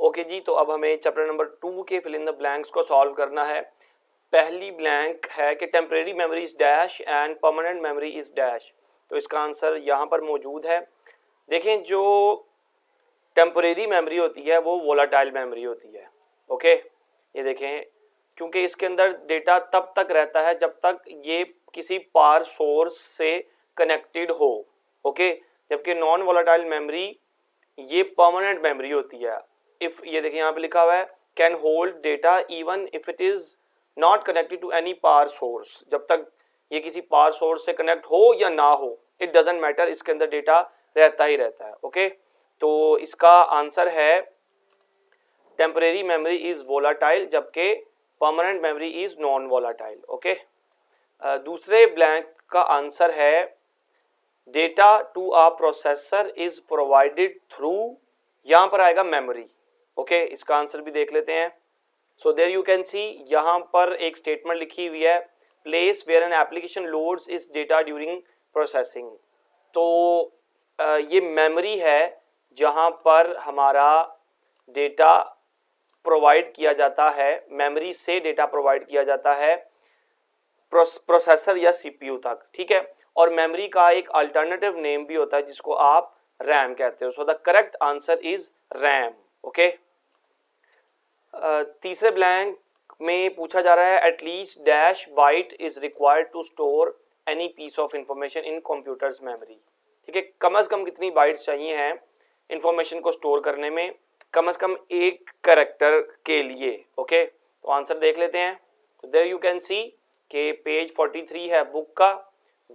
Okay जी, तो अब हमें चैप्टर नंबर 2 के फिल इन द ब्लैंक्स को सॉल्व करना है। पहली ब्लैंक है कि temporary memory is dash and permanent memory is dash. तो इसका आंसर यहाँ पर मौजूद है। देखें, जो टेम्परेरी मेमोरी होती है वो वोलाटाइल मेमोरी होती है। ओके, ये देखें, क्योंकि इसके अंदर डेटा तब तक रहता है जब तक ये किसी पावर सोर्स से कनेक्टेड हो। ओके, जबकि नॉन वोलाटाइल मेमोरी ये परमानेंट मेमोरी होती है। इफ, ये देखिए यहाँ पे लिखा हुआ है, can hold data even if it is not connected to any power source. जब तक ये किसी पावर सोर्स से कनेक्ट हो या ना हो, इट डजंट मैटर, इसके अंदर डेटा रहता ही रहता है। ओके, तो इसका आंसर है टेम्परेरी मेमोरी इज वोलाटाइल जबकि permanent memory is non volatile. Okay, दूसरे ब्लैंक का आंसर है data to a processor is provided through, यहां पर आएगा मेमोरी। ओके, इसका आंसर भी देख लेते हैं। So there you can see, यहां पर एक स्टेटमेंट लिखी हुई है, place where an application loads is data during processing. तो ये मेमोरी है जहां पर हमारा डेटा प्रोवाइड किया जाता है, मेमोरी से डेटा प्रोवाइड किया जाता है प्रोसेसर या सीपीयू तक। ठीक है, और मेमोरी का एक अल्टरनेटिव नेम भी होता है जिसको आप रैम कहते हो। So the correct answer is RAM. Okay, तीसरे ब्लैंक में पूछा जा रहा है, at least dash byte is required to store any piece of information in computer's memory. ठीक है, कम से कम कितनी बाइट्स चाहिए हैं इंफॉर्मेशन को स्टोर करने में? कम से कम एक कैरेक्टर के लिए। ओके, तो आंसर देख लेते हैं। तो देयर यू कैन सी कि पेज 43 है बुक का,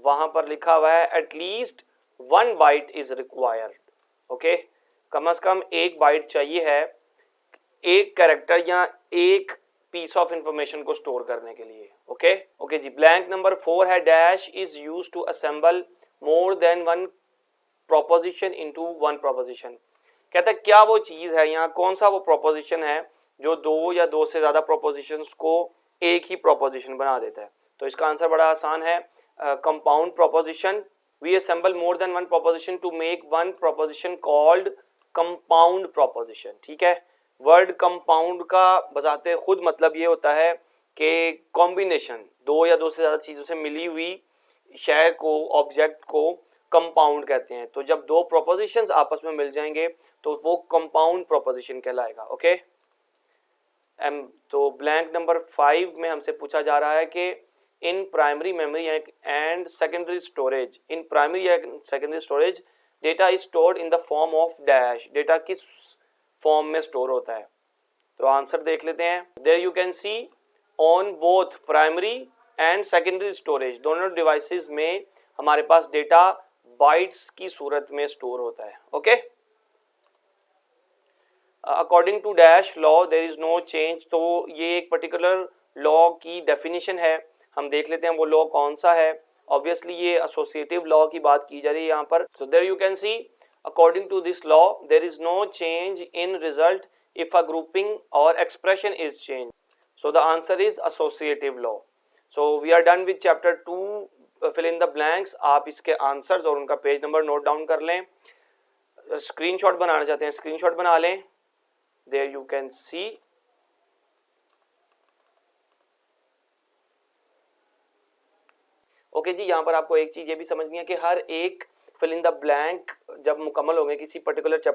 वहां पर लिखा हुआ है at least 1 byte is required. Okay, कम से कम एक बाइट चाहिए है एक कैरेक्टर या एक पीस ऑफ इंफॉर्मेशन को स्टोर करने के लिए। ओके ओके जी, ब्लैंक नंबर 4 है, dash is used to assemble more than one proposition into one proposition. कहता है क्या वो चीज है, यहाँ कौन सा वो प्रोपोजिशन है जो दो या दो से ज्यादा प्रोपोजिशंस को एक ही प्रोपोजिशन बना देता है? तो इसका आंसर बड़ा आसान है, compound proposition. We assemble more than one proposition to make one proposition called compound proposition. ठीक है, वर्ड कंपाउंड का बजाते खुद मतलब ये होता है कि कॉम्बिनेशन, दो या दो से ज्यादा चीजों से मिली हुई शय को, ऑब्जेक्ट को कंपाउंड कहते हैं। तो जब दो प्रोपोजिशंस आपस में मिल जाएंगे तो वो कंपाउंड प्रोपोजिशन कहलाएगा। ओके, तो ब्लैंक नंबर 5 में हमसे पूछा जा रहा है कि in primary memory and secondary storage, in primary and secondary storage data is stored in the form of dash. Data किस फॉर्म में स्टोर होता है? तो आंसर देख लेते हैं। There you can see, on both primary and secondary storage, दोनों devices में हमारे पास डेटा बाइट्स की सूरत में स्टोर होता है। Okay, according to dash law there is no change. तो ये एक पर्टिकुलर लॉ की डेफिनेशन है, हम देख लेते हैं वो लॉ कौन सा है। ऑब्वियसली ये एसोसिएटिव लॉ की बात की जा रही है यहाँ पर। So there you can see, according to this law there is no change in result if a grouping or expression is change. So the answer is associative law. So we are done with chapter 2 fill in the blanks. आप इसके answers और उनका page number note down कर लें। Screenshot बनाना चाहते हैं screenshot बना लें। There you can see, okay जी, यहाँ पर आपको एक चीज ये भी समझनी है कि हर एक फिल इन द ब्लैंक जब मुकम्मल होंगे किसी पर्टिकुलर चैप्टर